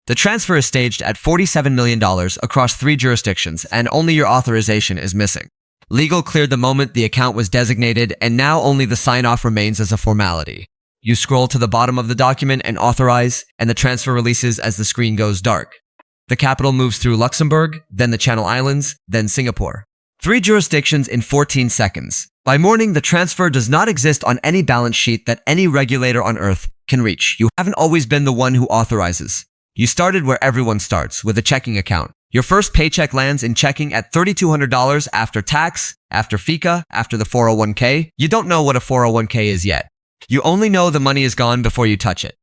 The transfer is staged at $47 million across 3 jurisdictions, and only your authorization is missing. Legal cleared the moment the account was designated, and now only the sign-off remains as a formality. You scroll to the bottom of the document and authorize, and the transfer releases as the screen goes dark. The capital moves through Luxembourg, then the Channel Islands, then Singapore. 3 jurisdictions in 14 seconds. By morning, the transfer does not exist on any balance sheet that any regulator on Earth can reach. You haven't always been the one who authorizes. You started where everyone starts, with a checking account. Your first paycheck lands in checking at $3,200 after tax, after FICA, after the 401k. You don't know what a 401k is yet. You only know the money is gone before you touch it.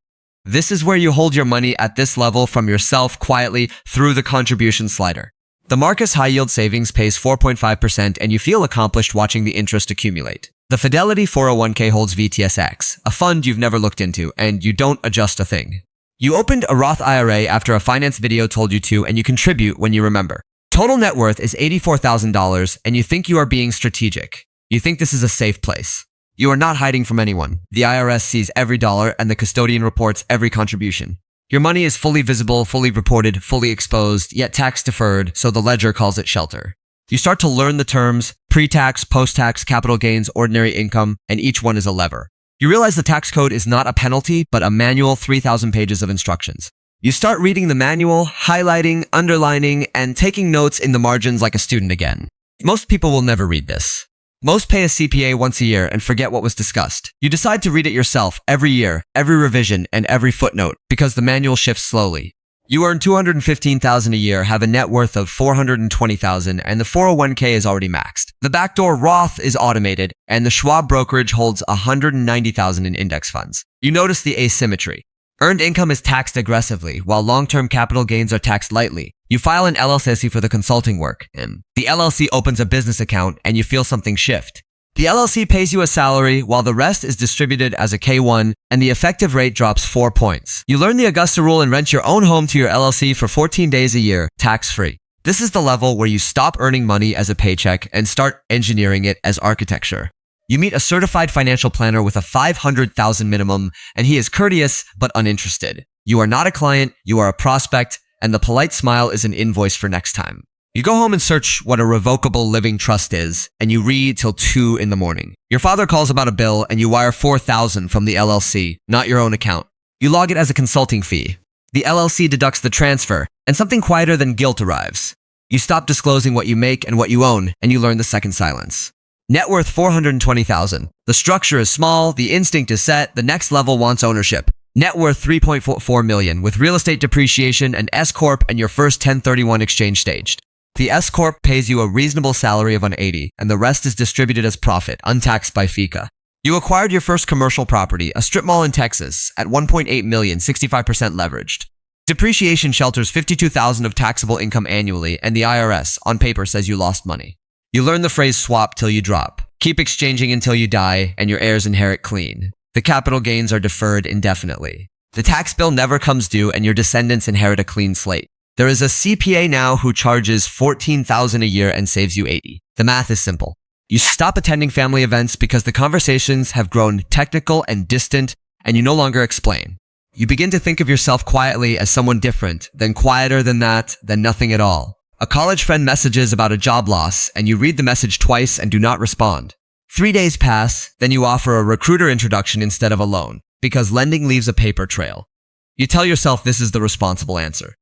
This is where you hold your money at this level from yourself quietly through the contribution slider. The Marcus High Yield Savings pays 4.5% and you feel accomplished watching the interest accumulate. The Fidelity 401k holds VTSAX, a fund you've never looked into, and you don't adjust a thing. You opened a Roth IRA after a finance video told you to, and you contribute when you remember. Total net worth is $84,000 and you think you are being strategic. You think this is a safe place. You are not hiding from anyone. The IRS sees every dollar and the custodian reports every contribution. Your money is fully visible, fully reported, fully exposed, yet tax deferred, so the ledger calls it shelter. You start to learn the terms, pre-tax, post-tax, capital gains, ordinary income, and each one is a lever. You realize the tax code is not a penalty, but a manual 3,000 pages of instructions. You start reading the manual, highlighting, underlining, and taking notes in the margins like a student again. Most people will never read this. Most pay a CPA once a year and forget what was discussed. You decide to read it yourself every year, every revision, and every footnote because the manual shifts slowly. You earn $215,000 a year, have a net worth of $420,000, and the 401k is already maxed. The backdoor Roth is automated, and the Schwab brokerage holds $190,000 in index funds. You notice the asymmetry. Earned income is taxed aggressively, while long-term capital gains are taxed lightly. You file an LLC for the consulting work. The LLC opens a business account, and you feel something shift. The LLC pays you a salary, while the rest is distributed as a K-1, and the effective rate drops 4 points. You learn the Augusta Rule and rent your own home to your LLC for 14 days a year, tax-free. This is the level where you stop earning money as a paycheck and start engineering it as architecture. You meet a certified financial planner with a $500,000 minimum, and he is courteous but uninterested. You are not a client, you are a prospect, and the polite smile is an invoice for next time. You go home and search what a revocable living trust is, and you read till 2 in the morning. Your father calls about a bill, and you wire $4,000 from the LLC, not your own account. You log it as a consulting fee. The LLC deducts the transfer, and something quieter than guilt arrives. You stop disclosing what you make and what you own, and you learn the second silence. Net worth $420,000. The structure is small, the instinct is set, the next level wants ownership. Net worth $3.4 million with real estate depreciation and S-Corp and your first 1031 exchange staged. The S-Corp pays you a reasonable salary of $180, and the rest is distributed as profit, untaxed by FICA. You acquired your first commercial property, a strip mall in Texas, at $1.8 million, 65% leveraged. Depreciation shelters $52,000 of taxable income annually, and the IRS, on paper, says you lost money. You learn the phrase swap till you drop. Keep exchanging until you die, and your heirs inherit clean. The capital gains are deferred indefinitely. The tax bill never comes due, and your descendants inherit a clean slate. There is a CPA now who charges $14,000 a year and saves you $80. The math is simple. You stop attending family events because the conversations have grown technical and distant, and you no longer explain. You begin to think of yourself quietly as someone different, then quieter than that, then nothing at all. A college friend messages about a job loss, and you read the message twice and do not respond. 3 days pass, then you offer a recruiter introduction instead of a loan, because lending leaves a paper trail. You tell yourself this is the responsible answer.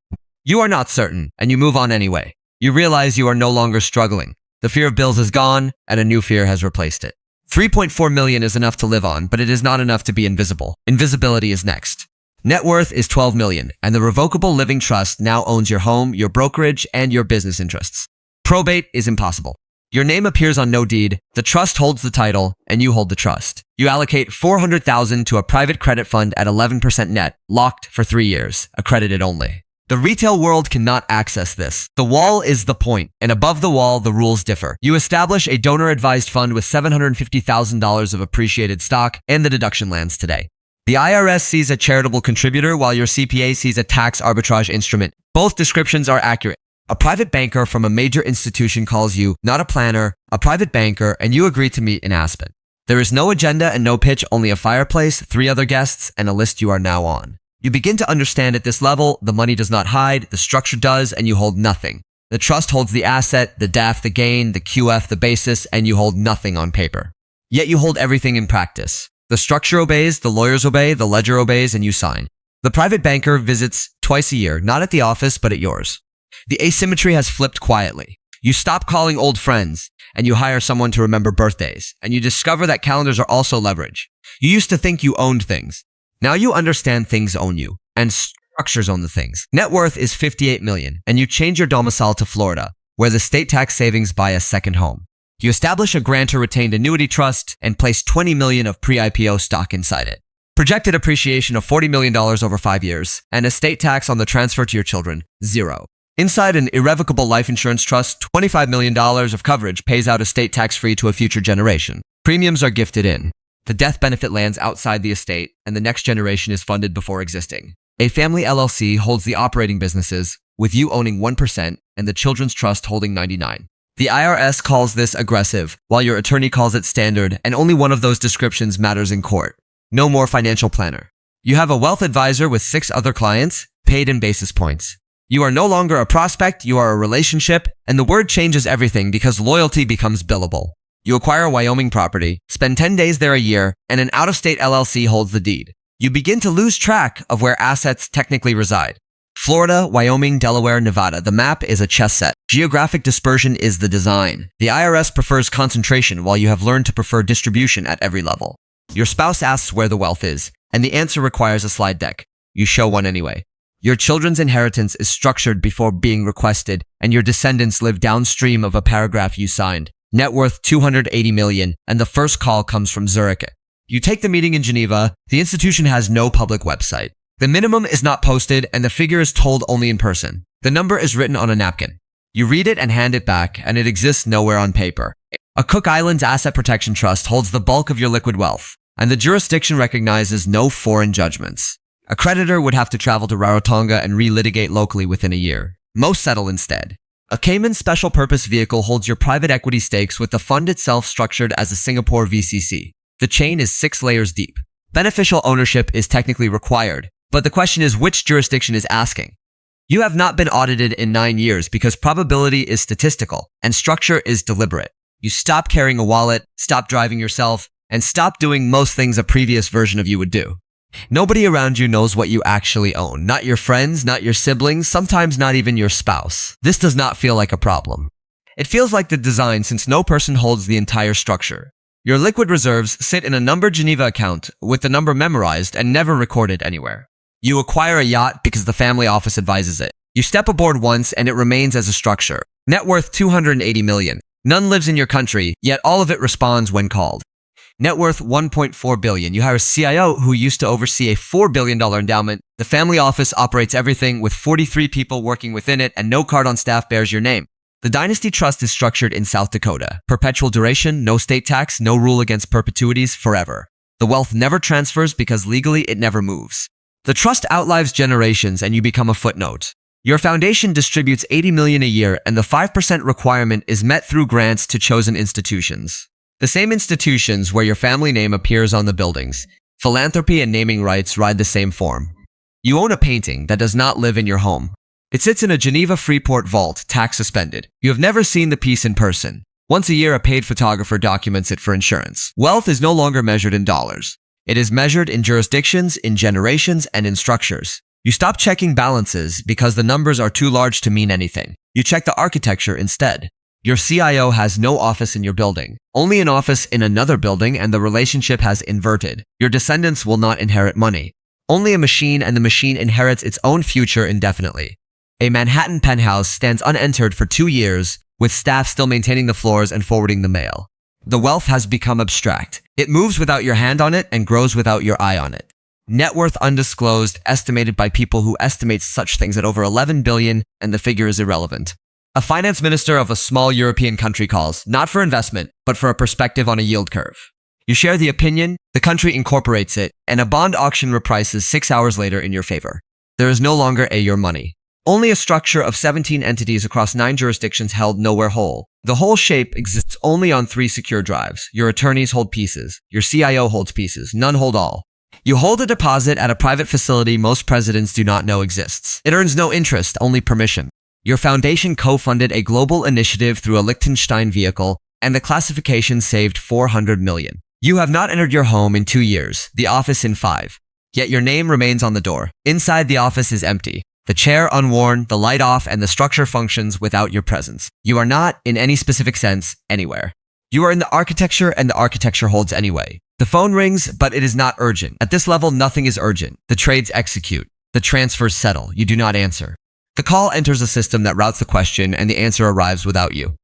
You are not certain, and you move on anyway. You realize you are no longer struggling. The fear of bills is gone, and a new fear has replaced it. $3.4 million is enough to live on, but it is not enough to be invisible. Invisibility is next. Net worth is $12 million, and the revocable living trust now owns your home, your brokerage, and your business interests. Probate is impossible. Your name appears on no deed, the trust holds the title, and you hold the trust. You allocate $400,000 to a private credit fund at 11% net, locked for 3 years, accredited only. The retail world cannot access this. The wall is the point, and above the wall, the rules differ. You establish a donor-advised fund with $750,000 of appreciated stock, and the deduction lands today. The IRS sees a charitable contributor while your CPA sees a tax arbitrage instrument. Both descriptions are accurate. A private banker from a major institution calls you, not a planner, a private banker, and you agree to meet in Aspen. There is no agenda and no pitch, only a fireplace, 3 other guests, and a list you are now on. You begin to understand at this level, the money does not hide, the structure does, and you hold nothing. The trust holds the asset, the DAF the gain, the QF the basis, and you hold nothing on paper. Yet you hold everything in practice. The structure obeys, the lawyers obey, the ledger obeys, and you sign. The private banker visits twice a year, not at the office, but at yours. The asymmetry has flipped quietly. You stop calling old friends, and you hire someone to remember birthdays, and you discover that calendars are also leverage. You used to think you owned things. Now you understand things own you, and structures own the things. Net worth is $58 million, and you change your domicile to Florida, where the state tax savings buy a second home. You establish a grantor-retained annuity trust and place $20 million of pre-IPO stock inside it. Projected appreciation of $40 million over 5 years, and estate tax on the transfer to your children, 0. Inside an irrevocable life insurance trust, $25 million of coverage pays out estate tax-free to a future generation. Premiums are gifted in. The death benefit lands outside the estate, and the next generation is funded before existing. A family LLC holds the operating businesses, with you owning 1% and the children's trust holding 99%. The IRS calls this aggressive, while your attorney calls it standard, and only one of those descriptions matters in court. No more financial planner. You have a wealth advisor with 6 other clients, paid in basis points. You are no longer a prospect, you are a relationship, and the word changes everything because loyalty becomes billable. You acquire Wyoming property, spend 10 days there a year, and an out-of-state LLC holds the deed. You begin to lose track of where assets technically reside. Florida, Wyoming, Delaware, Nevada. The map is a chess set. Geographic dispersion is the design. The IRS prefers concentration while you have learned to prefer distribution at every level. Your spouse asks where the wealth is, and the answer requires a slide deck. You show one anyway. Your children's inheritance is structured before being requested, and your descendants live downstream of a paragraph you signed. Net worth $280 million, and the first call comes from Zurich. You take the meeting in Geneva. The institution has no public website. The minimum is not posted, and the figure is told only in person. The number is written on a napkin. You read it and hand it back, and it exists nowhere on paper. A Cook Islands Asset Protection Trust holds the bulk of your liquid wealth, and the jurisdiction recognizes no foreign judgments. A creditor would have to travel to Rarotonga and relitigate locally within a year. Most settle instead. A Cayman special purpose vehicle holds your private equity stakes with the fund itself structured as a Singapore VCC. The chain is 6 layers deep. Beneficial ownership is technically required, but the question is which jurisdiction is asking. You have not been audited in 9 years because probability is statistical and structure is deliberate. You stop carrying a wallet, stop driving yourself, and stop doing most things a previous version of you would do. Nobody around you knows what you actually own. Not your friends, not your siblings, sometimes not even your spouse. This does not feel like a problem. It feels like the design since no person holds the entire structure. Your liquid reserves sit in a numbered Geneva account with the number memorized and never recorded anywhere. You acquire a yacht because the family office advises it. You step aboard once and it remains as a structure. Net worth $280 million. None lives in your country, yet all of it responds when called. Net worth $1.4 billion. You hire a CIO who used to oversee a $4 billion endowment. The family office operates everything with 43 people working within it and no card on staff bears your name. The Dynasty Trust is structured in South Dakota. Perpetual duration, no state tax, no rule against perpetuities, forever. The wealth never transfers because legally it never moves. The trust outlives generations and you become a footnote. Your foundation distributes $80 million a year and the 5% requirement is met through grants to chosen institutions. The same institutions where your family name appears on the buildings. Philanthropy and naming rights ride the same form. You own a painting that does not live in your home. It sits in a Geneva Freeport vault, tax suspended. You have never seen the piece in person. Once a year, a paid photographer documents it for insurance. Wealth is no longer measured in dollars. It is measured in jurisdictions, in generations, and in structures. You stop checking balances because the numbers are too large to mean anything. You check the architecture instead. Your CIO has no office in your building, only an office in another building, and the relationship has inverted. Your descendants will not inherit money. Only a machine, and the machine inherits its own future indefinitely. A Manhattan penthouse stands unentered for 2 years, with staff still maintaining the floors and forwarding the mail. The wealth has become abstract. It moves without your hand on it and grows without your eye on it. Net worth undisclosed, estimated by people who estimate such things at over $11 billion, and the figure is irrelevant. A finance minister of a small European country calls, not for investment, but for a perspective on a yield curve. You share the opinion, the country incorporates it, and a bond auction reprices 6 hours later in your favor. There is no longer your money. Only a structure of 17 entities across 9 jurisdictions held nowhere whole. The whole shape exists only on 3 secure drives. Your attorneys hold pieces. Your CIO holds pieces. None hold all. You hold a deposit at a private facility most presidents do not know exists. It earns no interest, only permission. Your foundation co-funded a global initiative through a Liechtenstein vehicle, and the classification saved $400 million. You have not entered your home in 2 years, the office in 5. Yet your name remains on the door. Inside the office is empty. The chair unworn, the light off, and the structure functions without your presence. You are not, in any specific sense, anywhere. You are in the architecture, and the architecture holds anyway. The phone rings, but it is not urgent. At this level, nothing is urgent. The trades execute. The transfers settle. You do not answer. The call enters a system that routes the question, and the answer arrives without you.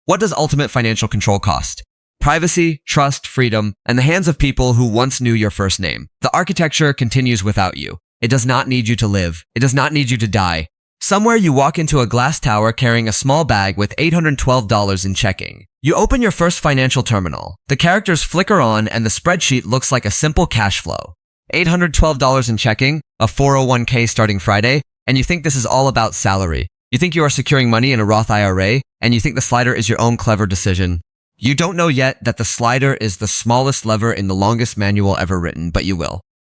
What does ultimate financial control cost? Privacy, trust, freedom, and the hands of people who once knew your first name. The architecture continues without you. It does not need you to live. It does not need you to die. Somewhere you walk into a glass tower carrying a small bag with $812 in checking. You open your first financial terminal. The characters flicker on and the spreadsheet looks like a simple cash flow. $812 in checking, a 401k starting Friday, and you think this is all about salary. You think you are securing money in a Roth IRA, and you think the slider is your own clever decision. You don't know yet that the slider is the smallest lever in the longest manual ever written, but you will.